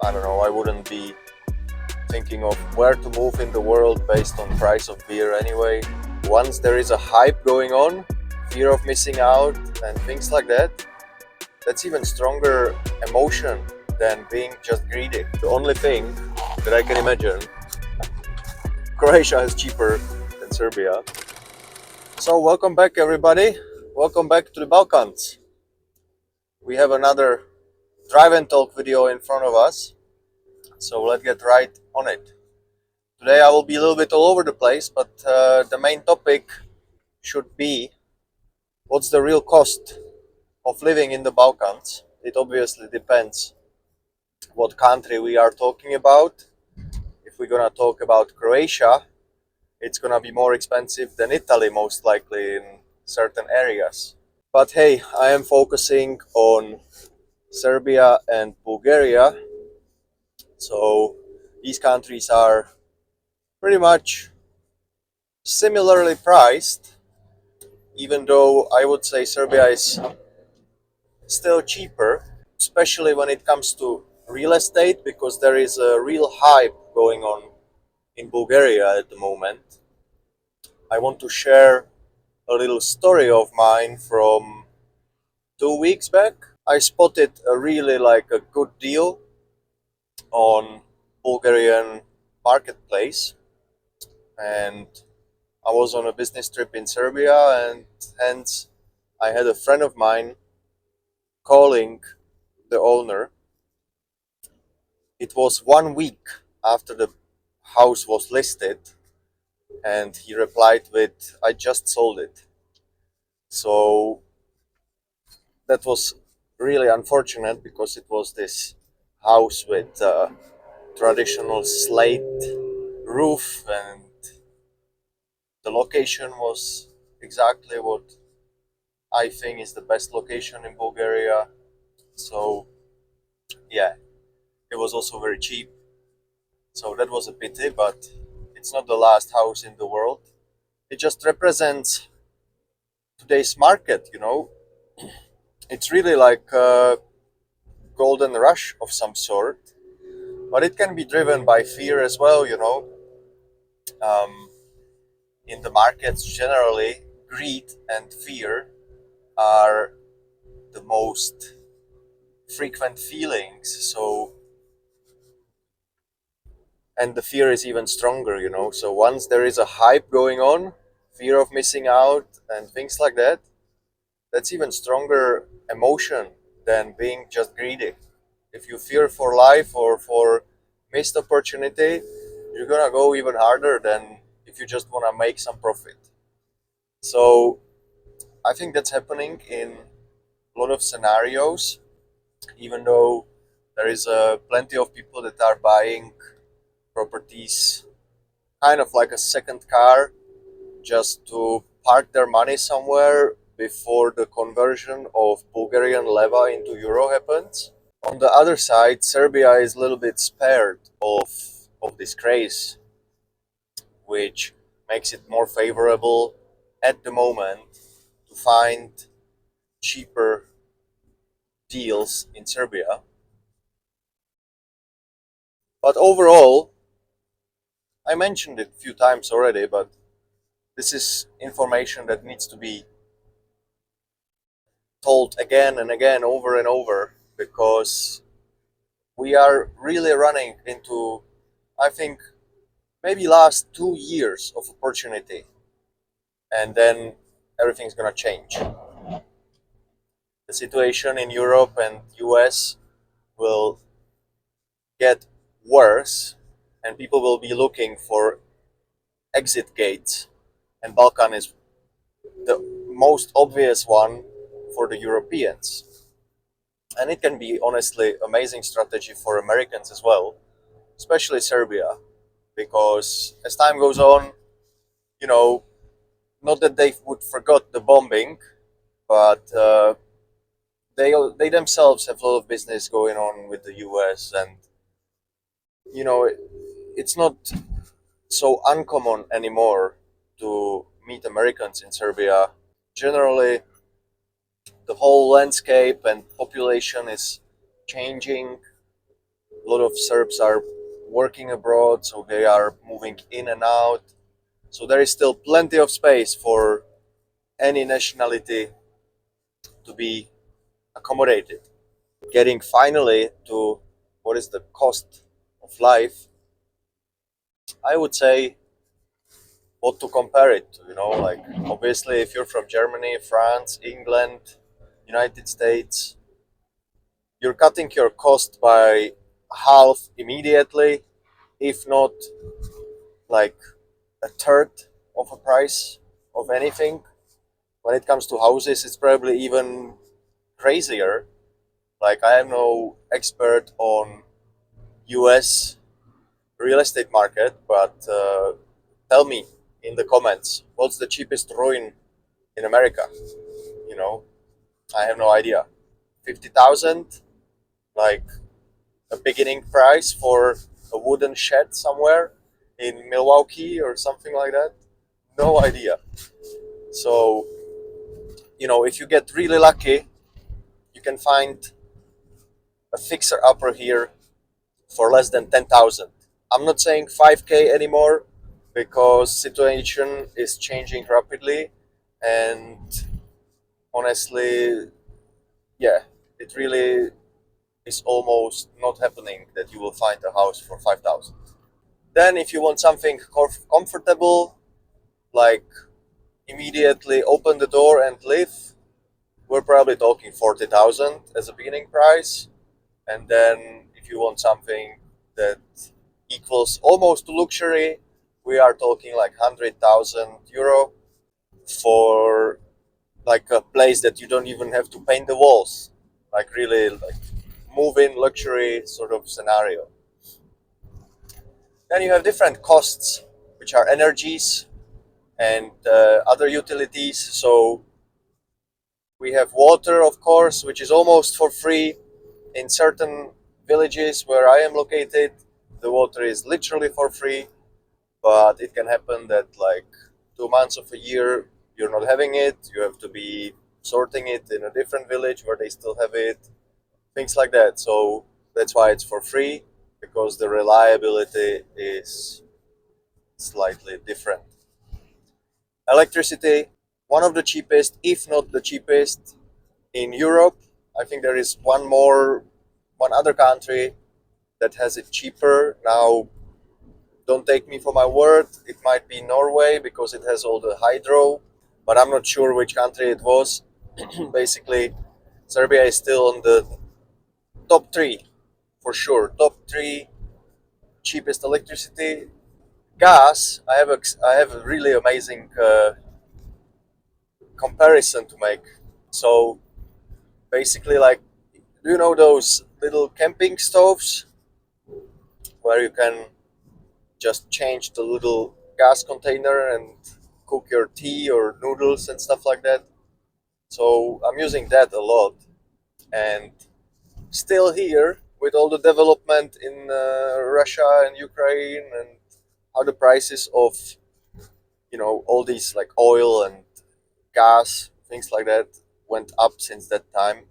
I don't know, I wouldn't be thinking of where to move in the world based on price of beer anyway. Once there is a hype going on, fear of missing out and things like that, that's even stronger emotion than being just greedy. The only thing that I can imagine, Croatia is cheaper than Serbia. So welcome back everybody, welcome back to the Balkans. We have another drive and talk video in front of us, so let's get right on it. Today I will be a little bit all over the place, but the main topic should be what's the real cost of living in the Balkans. It obviously depends what country we are talking about. If we're gonna talk about Croatia, it's gonna be more expensive than Italy most likely in certain areas. But hey, I am focusing on Serbia and Bulgaria. So these countries are pretty much similarly priced, even though I would say Serbia is still cheaper, especially when it comes to real estate, because there is a real hype going on in Bulgaria at the moment. I want to share a little story of mine from 2 weeks back. I spotted a really a good deal on Bulgarian marketplace, and I was on a business trip in Serbia, and hence I had a friend of mine calling the owner. It was 1 week after the house was listed, and he replied with, "I just sold it." So that was really unfortunate because it was this house with traditional slate roof, and the location was exactly what I think is the best location in Bulgaria. So yeah, it was also very cheap. So that was a pity, but it's not the last house in the world. It just represents today's market. It's really like a golden rush of some sort, but it can be driven by fear as well. Um, in the markets generally, greed and fear are the most frequent feelings. So, and the fear is even stronger. So once there is a hype going on, fear of missing out and things like that, that's even stronger emotion than being just greedy. If you fear for life or for missed opportunity, you're gonna go even harder than if you just wanna make some profit. So I think that's happening in a lot of scenarios, even though there is plenty of people that are buying properties kind of like a second car, just to park their money somewhere before the conversion of Bulgarian leva into euro happens. On the other side, Serbia is a little bit spared of this craze, which makes it more favorable at the moment to find cheaper deals in Serbia. But overall, I mentioned it a few times already, but this is information that needs to be told again and again, over and over, because we are really running into, I think, maybe last 2 years of opportunity, and then everything's gonna change. The situation in Europe and US will get worse, and people will be looking for exit gates, and Balkan is the most obvious one for the Europeans. And it can be honestly amazing strategy for Americans as well, especially Serbia, because as time goes on, you know, not that they would forgot the bombing, but they themselves have a lot of business going on with the US, and you know, it's not so uncommon anymore to meet Americans in Serbia. Generally, the whole landscape and population is changing. A lot of Serbs are working abroad, so they are moving in and out. So there is still plenty of space for any nationality to be accommodated. Getting finally to what is the cost of life, I would say what to compare it to, like obviously if you're from Germany, France, England, United States, you're cutting your cost by half immediately, if not like a third of a price of anything. When it comes to houses, it's probably even crazier. Like I am no expert on US real estate market, but tell me in the comments what's the cheapest ruin in America. You know, I have no idea. 50,000, like a beginning price for a wooden shed somewhere in Milwaukee or something like that. No idea. So, if you get really lucky, you can find a fixer upper here for less than 10,000. I'm not saying 5K anymore because situation is changing rapidly, and honestly, yeah, it really is almost not happening that you will find a house for 5,000. Then if you want something comfortable, like immediately open the door and live, we're probably talking 40,000 as a beginning price. And then if you want something that equals almost to luxury, we are talking like 100,000 euro for like a place that you don't even have to paint the walls, like really like move in luxury sort of scenario. Then you have different costs, which are energies and other utilities. So we have water, of course, which is almost for free. In certain villages where I am located, the water is literally for free, but it can happen that like 2 months of a year you're not having it. You have to be sorting it in a different village where they still have it, things like that. So that's why it's for free, because the reliability is slightly different. Electricity, one of the cheapest, if not the cheapest in Europe. I think there is one other country that has it cheaper. Now, don't take me for my word. It might be Norway because it has all the hydro, but I'm not sure which country it was. Basically, Serbia is still on the top three for sure. Top three cheapest electricity. Gas. I have a really amazing comparison to make. So basically, like, do you know those little camping stoves where you can just change the little gas container and cook your tea or noodles and stuff like that? So I'm using that a lot, and still here with all the development in Russia and Ukraine, and how the prices of all these like oil and gas, things like that, went up since that time.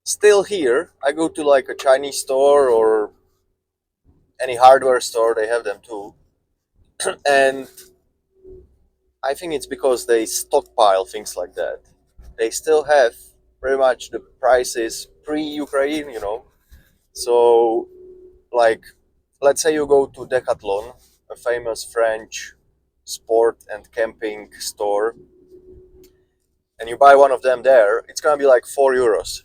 Still here, I go to like a Chinese store or any hardware store, they have them too. And I think it's because they stockpile things like that. They still have pretty much the prices pre-Ukraine. So, like, let's say you go to Decathlon, a famous French sport and camping store, and you buy one of them there, it's gonna be like 4 euros.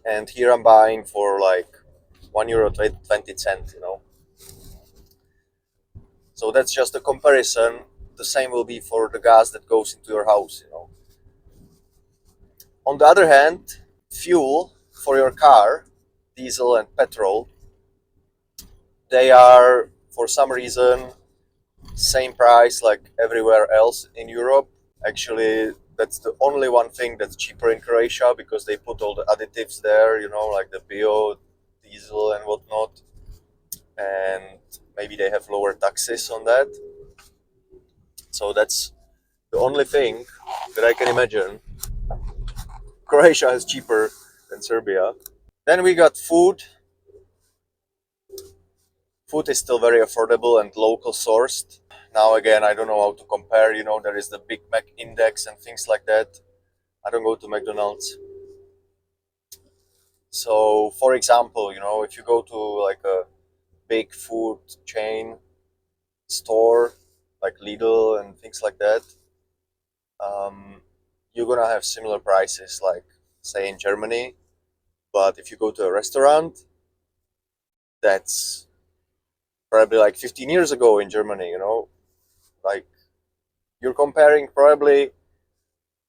And here I'm buying for like €1 20 cents. So that's just a comparison. The same will be for the gas that goes into your house. On the other hand, fuel for your car, diesel and petrol, they are for some reason same price like everywhere else in Europe. Actually, that's the only one thing that's cheaper in Croatia because they put all the additives there, like the bio diesel and whatnot, and maybe they have lower taxes on that. So that's the only thing that I can imagine Croatia is cheaper than Serbia. Then we got food. Food is still very affordable and local sourced. Now again, I don't know how to compare. There is the Big Mac index and things like that. I don't go to McDonald's. So, for example, if you go to like a big food chain store, like Lidl and things like that, um, you're gonna have similar prices, like say in Germany. But if you go to a restaurant, that's probably like 15 years ago in Germany. Like you're comparing probably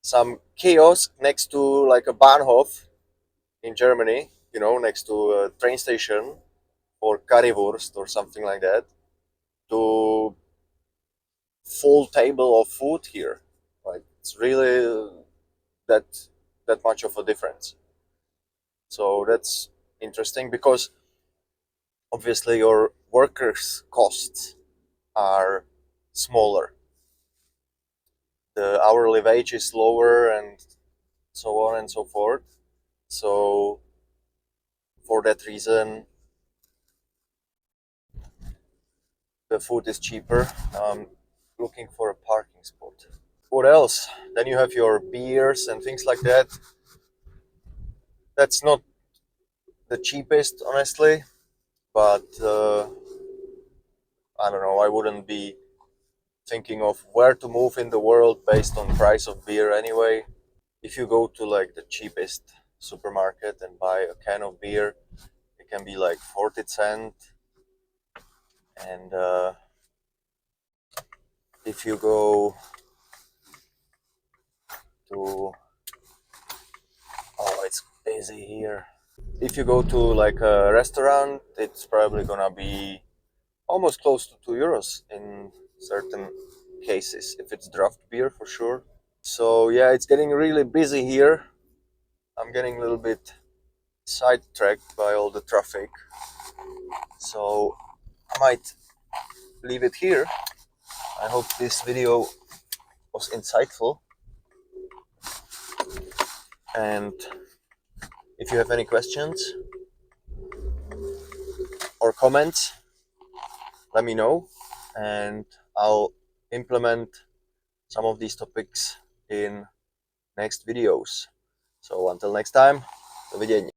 some kiosk next to like a Bahnhof in Germany, next to a train station or currywurst or something like that, to full table of food here. Like it's really that that much of a difference. So that's interesting because obviously your workers' costs are smaller. The hourly wage is lower and so on and so forth. So for that reason, the food is cheaper. Looking for a parking spot. What else? Then you have your beers and things like that. That's not the cheapest, honestly, but I don't know. I wouldn't be thinking of where to move in the world based on price of beer anyway. If you go to like the cheapest supermarket and buy a can of beer, it can be like 40 cent. And if you go to, oh, it's busy here. If you go to like a restaurant, it's probably gonna be almost close to 2 euros in certain cases, if it's draft beer for sure. So yeah, it's getting really busy here. I'm getting a little bit sidetracked by all the traffic, so I might leave it here. I hope this video was insightful, and if you have any questions or comments, let me know, and I'll implement some of these topics in next videos. So until next time, do vidění.